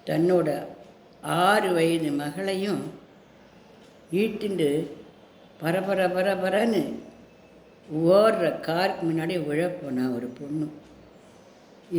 தன்னோட 6 வயது மகளையும் ஈட்டுண்டு பரபரன்னு ஓடுற காருக்கு முன்னாடி விழப்போனா ஒரு பொண்ணு.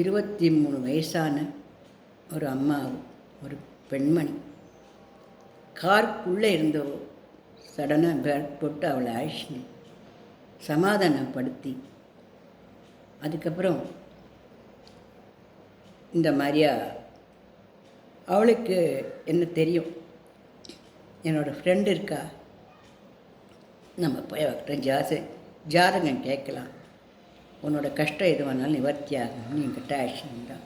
23 வயசான ஒரு அம்மா, ஒரு பெண்மணி. காருக்குள்ளே இருந்தோ சடனாக பேக் போட்டு அவளை அழிச்சுன்னு சமாதானப்படுத்தி, அதுக்கப்புறம் இந்த மாதிரியா அவளுக்கு என்ன தெரியும், என்னோடய ஃப்ரெண்டு இருக்கா, நம்ம போய் அவர்கிட்ட ஜாதகம் கேட்கலாம், உன்னோட கஷ்டம் எது வேணாலும் நிவர்த்தி ஆகணும்னு என்கிட்ட ஆக்ஷன் தான்.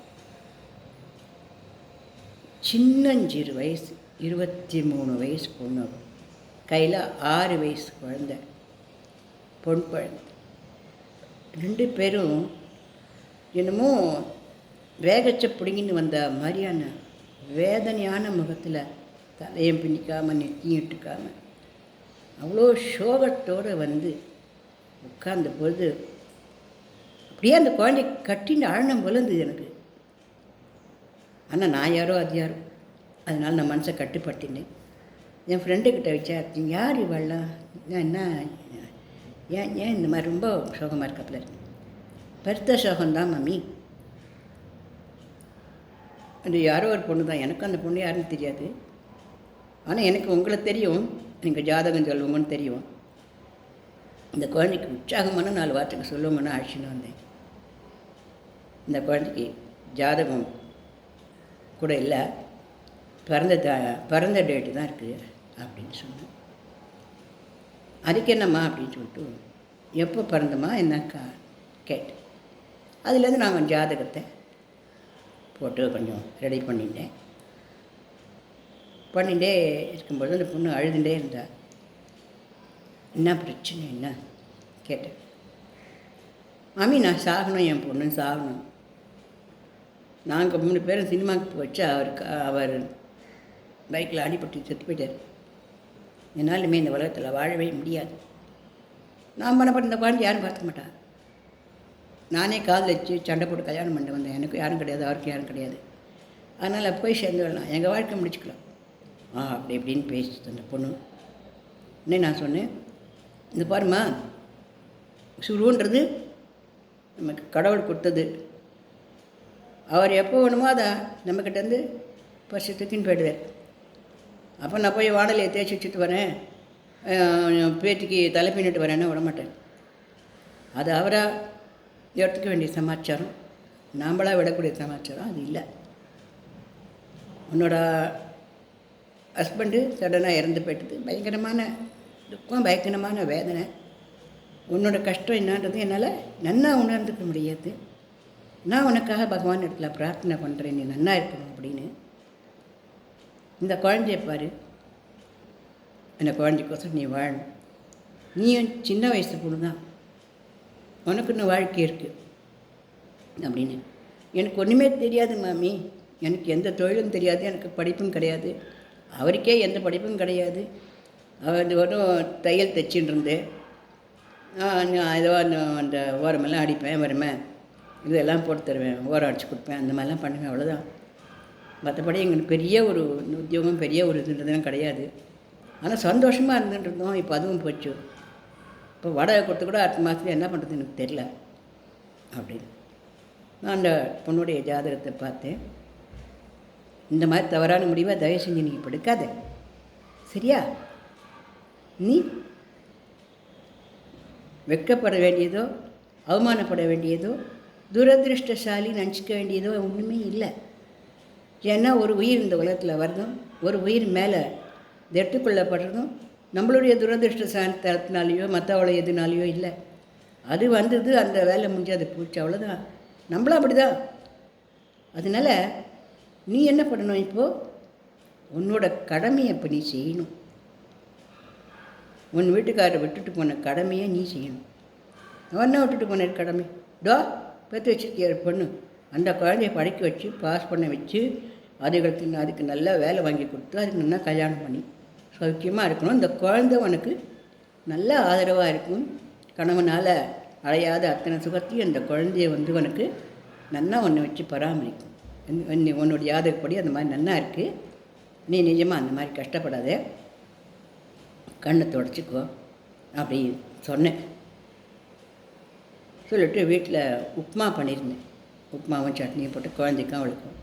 சின்னஞ்சிறு வயசு, 23 வயசு பொண்ணு, கையில் 6 வயசு குழந்தை, பொன் குழந்தை. 2 பேரும் என்னமோ வேகச்ச பிடிங்கின்னு வந்த மாதிரியான வேதனையான முகத்தில் தலையும் பின்னிக்காமல் நெத்தியும் இட்டுக்காமல் அவ்வளோ சோகத்தோடு வந்து உட்கார்ந்த பொழுது அப்படியே அந்த குழந்தை கட்டின்னு அழனம் போலருந்தது எனக்கு. ஆனால் நான் யாரோ அது யாரோ, அதனால் நான் மனசை கட்டுப்படுத்தினேன். என் ஃப்ரெண்டுக்கிட்ட விசாரித்தேன், யார் இவள்லாம், என்ன ஏன் இந்த மாதிரி ரொம்ப சோகமாக இருக்காப்புல இருக்கு. பெருத்த சோகம்தான் மம்மி. அது யாரோ ஒரு பொண்ணு தான், எனக்கு அந்த பொண்ணு யாருன்னு தெரியாது, ஆனால் எனக்கு உங்களை தெரியும், நீங்கள் ஜாதகம் சொல்லுவோங்கன்னு தெரியும். இந்த குழந்தைக்கு உற்சாகமான 4 வார்த்தைக்கு சொல்லுவோங்கன்னு அழைச்சின்னு வந்தேன். இந்த குழந்தைக்கு ஜாதகம் கூட இல்லை, பிறந்த டேட்டு தான் இருக்குது அப்படின்னு சொன்னேன். அதுக்கு என்னம்மா அப்படின்னு சொல்லிட்டு, எப்போ பிறந்தம்மா என்னக்கா கேட்டேன். அதுலேருந்து நான் ஜாதகத்தை போட்டு கொஞ்சம் ரெடி பண்ணிட்டே இருக்கும்போது அந்த பொண்ணு அழுதுகிட்டே இருந்தா. என்ன பிரச்சனை என்ன கேட்டேன். மாமி நான் சாகணும், என் பொண்ணு சாகணும். நாங்கள் 3 பேரும் சினிமாவுக்கு வச்சு அவர் பைக்கில் அடிபட்டு செத்து போயிட்டார். என்னாலுமே இந்த உலகத்தில் வாழவே முடியாது. நான் பண்ணப்பட்ட இந்த குழந்தை யாரும் பார்த்துக்க மாட்டா. நானே காதில் வச்சு சண்டை போட்டு கல்யாணம் பண்ணிட்டு வந்தேன். எனக்கு யாரும் கிடையாது, அவருக்கு யாரும் கிடையாது. அதனால் போய் சேர்ந்து வரலாம், எங்கள் வாழ்க்கை முடிச்சுக்கலாம் அப்படி இப்படின்னு பேசிட்டு அந்த பொண்ணு. உடனே நான் சொன்னேன், இந்த பாருமா, சுருன்றது நமக்கு கடவுள் கொடுத்தது. அவர் எப்போ வேணுமோ அதை நம்மக்கிட்டேருந்து பறிச்சு தூக்கின்னு போயிடுவார். அப்போ நான் போய் வாடலையை தேய்ச்சி வச்சுட்டு வரேன், பேத்திக்கு தலை பின்னிட்டு வரேன்னா விடமாட்டேன். அது அவராக எடுத்துக்க வேண்டிய சமாச்சாரம், நாம்பளாக விடக்கூடிய சமாச்சாரம் அது இல்லை. உன்னோட ஹஸ்பண்டு சடனாக இறந்து போயிட்டது, பயங்கரமான துக்கம், பயங்கரமான வேதனை. உன்னோட கஷ்டம் என்னன்றது என்னால் நன்னா உணர்ந்துக்க முடியாது. நான் உனக்காக பகவான் இடத்துல பிரார்த்தனை பண்ணுறேன், நீ நன்னா இருக்கணும் அப்படின்னு. இந்த குழந்தைய பாரு, அந்த குழந்தைக்கோசரம் நீ வாழணும். நீயும் சின்ன வயசு பொண்ணு தான், உனக்கு இன்னும் வாழ்க்கை இருக்குது அப்படின்னு. எனக்கு ஒன்றுமே தெரியாது மாமி, எனக்கு எந்த தொழிலும் தெரியாது, எனக்கு படிப்பும் கிடையாது, அவருக்கே எந்த படிப்பும் கிடையாது. அவர் வரும் தையல் தைச்சின்னு இருந்தேன். ஏதோ அந்த ஓரமெல்லாம் அடிப்பேன், வருவேன், இதெல்லாம் போட்டு தருவேன், ஓரம் அடித்து கொடுப்பேன், அந்த மாதிரிலாம் பண்ணுவேன், அவ்வளோதான். மற்றபடி எங்களுக்கு பெரிய ஒரு உத்தியோகம், பெரிய ஒரு இதுன்றதுலாம் கிடையாது. ஆனால் சந்தோஷமாக இருந்துட்டு இருந்தோம். இப்போ அதுவும் போச்சு. இப்போ வாடகை கொடுத்து கூட அடுத்த மாதத்துல என்ன பண்ணுறது எனக்கு தெரில அப்படின்னு. நான் அந்த பொண்ணுடைய ஜாதகத்தை பார்த்தேன். இந்த மாதிரி தவறான முடிவை தயவு செஞ்சு நீங்கள் இப்போ எடுக்காத, சரியா? நீ வெட்கப்பட வேண்டியதோ அவமானப்பட வேண்டியதோ துரதிருஷ்டசாலி நினச்சிக்க வேண்டியதோ ஒன்றுமே இல்லை. ஏன்னா ஒரு உயிர் இந்த உலகத்தில் வரதும், ஒரு உயிர் மேலே எடுத்துக்கொள்ளப்படுறதும் நம்மளுடைய துரதிருஷ்டத்தினாலேயோ மற்றவளை எதுனாலேயோ இல்லை. அது வந்தது, அந்த வேலை முடிஞ்சு அது போச்சு, அவ்வளோதான். நம்மளும் அப்படி தான். அதனால் நீ என்ன பண்ணணும், இப்போது உன்னோட கடமையை இப்போ நீ செய்யணும். உன் வீட்டுக்காரரை விட்டுட்டு போன கடமையை நீ செய்யணும். அவனை விட்டுட்டு போன கடமை பெற்று வச்சுருக்கிற பொண்ணு, அந்த குழந்தைய படிக்க வச்சு பாஸ் பண்ண வச்சு அதுக்கு நல்லா வேலை வாங்கி கொடுத்து அதுக்கு நல்லா கல்யாணம் பண்ணி சௌக்கியமாக இருக்கணும். இந்த குழந்தை உனக்கு நல்ல ஆதரவாக இருக்கும். கணவனால் அடையாத அத்தனை சுகத்தையும் அந்த குழந்தைய உனக்கு நல்லா ஒன்று வச்சு பராமரிக்கும். உன்னோட ஜாதகப்படி அந்த மாதிரி நன்னா இருக்குது, நீ நிஜமாக அந்த மாதிரி கஷ்டப்படாத, கண்ணை தொடச்சிக்கோ அப்படி சொன்னேன். சொல்லிட்டு வீட்டில் உப்புமா பண்ணியிருந்தேன். உப்புமாவும் சட்னியும் போட்டு குழந்தைக்கும் அவளுக்கும்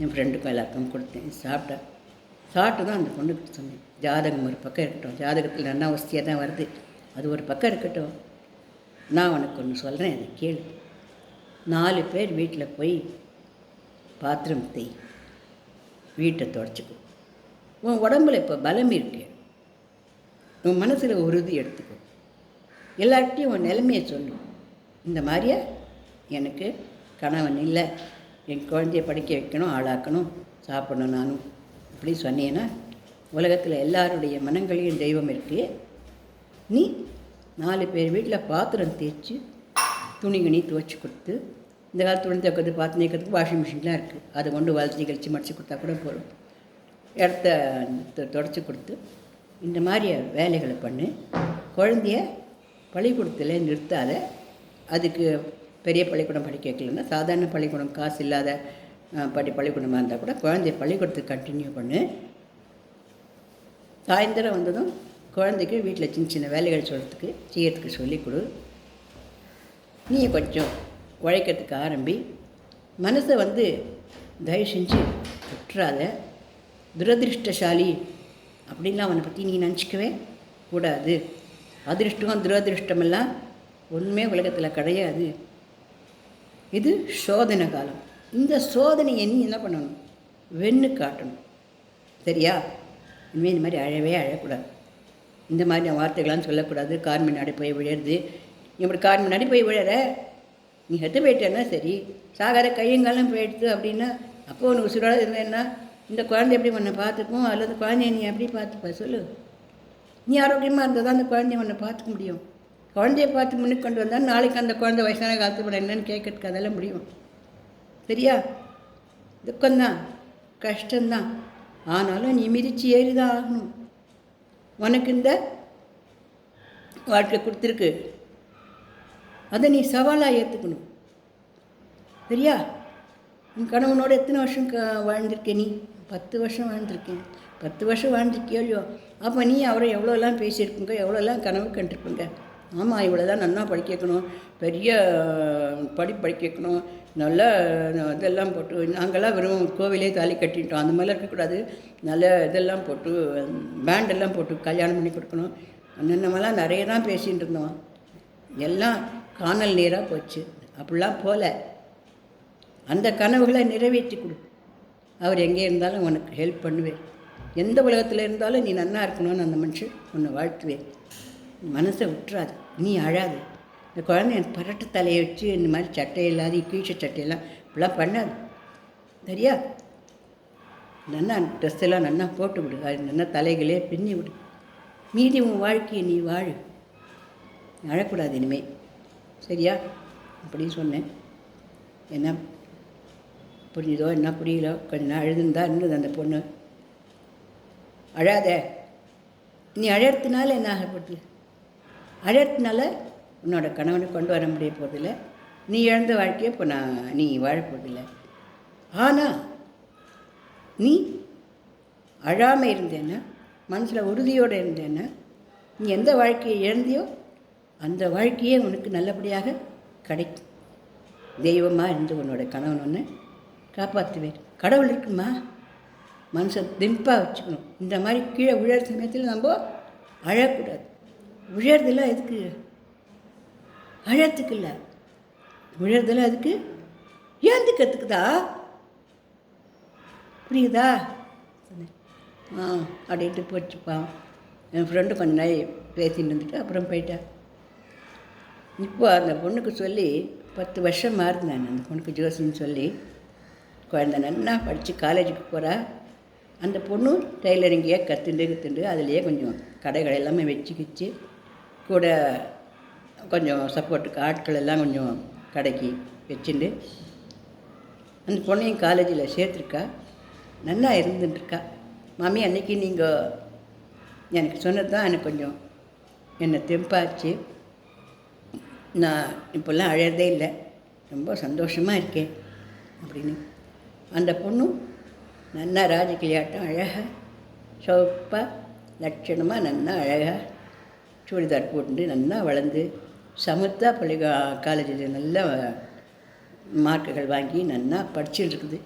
என் ஃப்ரெண்டுக்கும் எல்லாருக்கும் கொடுத்தேன். சாப்பிட்டு தான் அந்த பொண்ணுக்கிட்ட சொன்னேன், ஜாதகம் ஒரு பக்கம் இருக்கட்டும், ஜாதகத்தில் நல்லா வசதியாக தான் வருது, அது ஒரு பக்கம் இருக்கட்டும், நான் உனக்கு ஒன்று சொல்கிறேன், அதை கேளு. 4 பேர் வீட்டில் போய் பாத்திரம் தேய், வீட்டை தொடச்சிக்கோ, உன் உடம்புல இப்போ பலம் இருக்கு, உன் மனசில் உறுதி எடுத்துக்கோ, எல்லார்கிட்டையும் உன் நிலைமையை சொல்லு. இந்த மாதிரியே எனக்கு கணவன் இல்லை, என் குழந்தைய படிக்க வைக்கணும், ஆளாக்கணும், சாப்பிடணும் நானும் அப்படி சொன்னேன்னா உலகத்தில் எல்லாருடைய மனங்களையும் தெய்வம் இருக்குது. நீ 4 பேர் வீட்டில் பாத்திரம் தேய்ச்சி துணி துவைச்சி கொடுத்து, இந்த காலத்து துணி துவைக்கிறது பாத்திரம் தேய்க்கிறதுக்கு வாஷிங் மிஷின்லாம் இருக்குது, அதை கொண்டு வளர்ச்சி கழிச்சு மடித்து கொடுத்தா கூட போதும். இடத்த தொடச்சி கொடுத்து இந்த மாதிரி வேலைகளை பண்ணு. குழந்தைய பள்ளிக்கூடத்தில் நிறுத்தாத. அதுக்கு பெரிய பள்ளிக்கூடம் படிக்க வைக்கலன்னா சாதாரண பள்ளிக்கூடம், காசு இல்லாத பள்ளிக்கூடமாக இருந்தால் கூட குழந்தைய பள்ளிக்கூடத்துக்கு கண்டினியூ பண்ணு. சாயந்தரம் வந்ததும் குழந்தைக்கு வீட்டில் சின்ன சின்ன வேலைகள் செய்யறதுக்கு சொல்லிக் கொடு. நீ கொஞ்சம் உழைக்கிறதுக்கு ஆரம்பி. மனசை தயவு செஞ்சு விட்டுறாத. துரதிருஷ்டசாலி அப்படின்லாம் அவனை பற்றி நீ நினச்சிக்கவே கூடாது. அதிருஷ்டம் துரதிருஷ்டமெல்லாம் ஒன்றுமே உலகத்தில் கிடையாது. இது சோதனை காலம். இந்த சோதனையை நீ என்ன பண்ணணும்? வென்று காட்டணும். சரியா? இனிமேல் இந்த மாதிரி அழக்கூடாது. இந்த மாதிரி வார்த்தைகள்லாம் சொல்லக்கூடாது. கார் முன்னாடி போய் விழுறது, நீ இப்படி கார் முன்னாடி போய் விழுற, நீ செத்து போயிட்டேன்னா சரி, சாகார கையங்காலம் போயிடுது அப்படின்னா அப்போ உனக்கு உசுரோட இருந்தேன்னா இந்த குழந்தை எப்படி உன்னை பார்த்துக்கும், அல்லது குழந்தைய நீ எப்படி பார்த்துப்ப சொல்லு. நீ ஆரோக்கியமாக இருந்தால் தான் அந்த குழந்தைய உன்னை பார்த்துக்க முடியும். குழந்தைய பார்த்து முன்னுக்கு கொண்டு வந்தால் நாளைக்கு அந்த குழந்தை வயசான காலத்து கூட என்னன்னு கேட்கறதுக்கு அதெல்லாம் முடியும். சரியா? துக்கம்தான், கஷ்டம்தான், ஆனாலும் நீ மிதித்து ஏறி தான் ஆகணும். உனக்கு இந்த வாழ்க்கை கொடுத்துருக்கு, அதை நீ சவாலாக ஏற்றுக்கணும். சரியா? உன் கணவனோட எத்தனை வருஷம் வாழ்ந்திருக்கே? நீ 10 வருஷம் வாழ்ந்திருக்கேன். 10 வருஷம் வாழ்ந்திருக்கியோ இல்லையோ? அப்போ நீ அவரை எவ்வளோலாம் பேசியிருக்குங்க, எவ்வளோலாம் கனவு கண்டிருப்பீங்க. ஆமாம், இவ்வளோ தான் நல்லா படிக்க வைக்கணும், பெரிய படிக்க வைக்கணும், நல்லா இதெல்லாம் போட்டு, நாங்கள்லாம் வெறும் கோவிலே தாலி கட்டிட்டோம், அந்த மாதிரிலாம் இருக்கக்கூடாது. நல்ல இதெல்லாம் போட்டு, பேண்டெல்லாம் போட்டு கல்யாணம் பண்ணி கொடுக்கணும், அந்த மாதிரிலாம் நிறைய தான் பேசிகிட்டு இருந்தோம். எல்லாம் காணல் நீராக போச்சு. அப்படிலாம் போகல. அந்த கனவுகளை நிறைவேற்றி கொடு. அவர் எங்கே இருந்தாலும் உனக்கு ஹெல்ப் பண்ணுவேன். எந்த உலகத்தில் இருந்தாலும் நீ நல்லா இருக்கணும்னு அந்த மனுஷன் உன்னை வாழ்த்துவேன். மனசை விட்டுறாது, நீ அழாது. இந்த குழந்தை எனக்கு பரட்டு தலையை வச்சு இந்த மாதிரி சட்டை இல்லாத கீழ்ச்ச சட்டையெல்லாம் இப்படிலாம் பண்ணாது. சரியா? நல்லா ட்ரெஸ்ஸெல்லாம் நல்லா போட்டு விடு, அது நல்லா தலைகளே பின்னி விடு. மீதி உன் வாழ்க்கையை நீ வாழு, அழக்கூடாது இனிமேல். சரியா? அப்படின்னு சொன்னேன். என்ன புரிஞ்சுதோ என்ன புரியலோ, கொஞ்சம் நாள் அழுதுன்னு தான் இருந்தது அந்த பொண்ணு. அழாத, நீ அழறதுனால என்ன ஆகப்படுது? அழறதுனால உன்னோட கணவனை கொண்டு வர முடிய போகிறதில்ல, நீ இழந்த வாழ்க்கையை இப்போ நீ வாழப்போதில்லை. ஆனால் நீ அழாமல் இருந்தேன்னா, மனசில் உறுதியோடு இருந்தேன்னா, நீ எந்த வாழ்க்கையை இழந்தியோ அந்த வாழ்க்கையே உனக்கு நல்லபடியாக கிடைக்கும். தெய்வமாக இருந்து உன்னோட கணவன் ஒன்று காப்பாற்றுவேன். கடவுள் இருக்குமா? மனசை திம்பாக வச்சுக்கணும். இந்த மாதிரி கீழே விழற சமயத்தில் நம்ம அழக்கூடாது. விழறதெல்லாம் எதுக்கு? அழறதுக்கு இல்லை, விழறதெல்லாம் அதுக்கு ஏந்துக்கிறதுக்குதா. புரியுதா? அப்படின்ட்டு போச்சுப்பான். என் ஃப்ரெண்டு கொஞ்ச நாள் பேசிட்டு இருந்துட்டு அப்புறம் போயிட்டேன். இப்போ அந்த பொண்ணுக்கு சொல்லி 10 வருஷம் மாறுது. நான் அந்த பொண்ணுக்கு ஜோசின்னு சொல்லி, குழந்தை நல்லா படித்து காலேஜுக்கு போகிறா. அந்த பொண்ணு டெய்லரிங்கையே கற்றுண்டு அதுலேயே கொஞ்சம் கடைகள் எல்லாமே வச்சுக்கிச்சு, கூட கொஞ்சம் சப்போர்ட்டுக்கு ஆட்கள் எல்லாம் கொஞ்சம் கடைக்கு வச்சுண்டு அந்த பொண்ணையும் காலேஜில் சேர்த்துருக்கா. நல்லா இருந்துட்டுருக்கா. மாமி, அன்றைக்கி நீங்கள் எனக்கு சொன்னது தான் எனக்கு கொஞ்சம் என்னை தெம்பாச்சு. நான் இப்போல்லாம் அழறதே இல்லை, ரொம்ப சந்தோஷமாக இருக்கேன் அப்படின்னு. அந்த பொண்ணும் நன்னா ராஜகிளியாட்டம் அழகாக சோப்பாக லட்சணமாக நன்னா அழகாக சுடிதார் போட்டு நன்னா வளர்ந்து சமத்தா பள்ளி காலேஜில் நல்ல மார்க்குகள் வாங்கி நன்னா படிச்சுட்டு இருக்குது.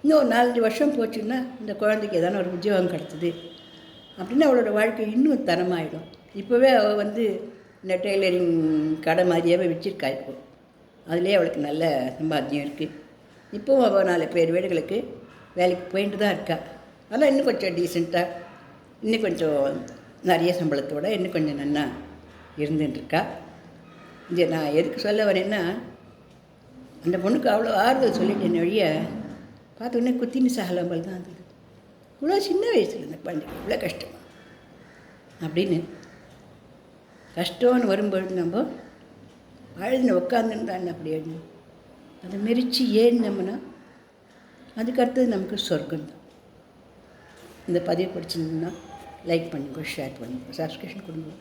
இன்னும் ஒரு 4-5 வருஷம் போச்சுன்னா இந்த குழந்தைக்கு எதான ஒரு உத்தியோகம் கிடச்சிது அப்படின்னா அவளோட வாழ்க்கை இன்னும் தரமாயிடும். இப்போவே அவள் இந்த டெய்லரிங் கடை மாதிரியாகவே வச்சுருக்கா. இப்போது அதுலேயே அவளுக்கு நல்ல சம்பாத்தியம் இருக்குது. இப்போவும் அவள் 4 பேர் வீடுகளுக்கு வேலைக்கு போயிட்டு தான் இருக்கா. ஆனால் இன்னும் கொஞ்சம் டீசெண்டாக, இன்னும் கொஞ்சம் நிறைய சம்பளத்தோடு இன்னும் கொஞ்சம் நன்னா இருந்துட்டுருக்கா. இங்கே நான் எதுக்கு சொல்ல வரேன்னா, அந்த பொண்ணுக்கு அவ்வளோ ஆறுதல் சொல்லிட்டேன் வழிய பார்த்தோன்னே குத்தின்னு சகலம்பல் தான் இருந்தது. இவ்வளோ சின்ன வயசில் இந்த குழந்தைக்கு இவ்வளோ கஷ்டமா அப்படின்னு. கஷ்டம்னு வரும்பொழுது நம்ம அழுதுன்னு உட்காந்துருந்தான்னு அப்படி எழுதணும். அதை மெரிச்சு ஏறினோம்னா அதுக்கு அடுத்தது நமக்கு சொர்க்கம் தான். இந்த பதிவு பிடிச்சிருந்தோம்னா லைக் பண்ணுங்க, ஷேர் பண்ணுங்க, சப்ஸ்கிரிப்ஷன் கொடுங்க.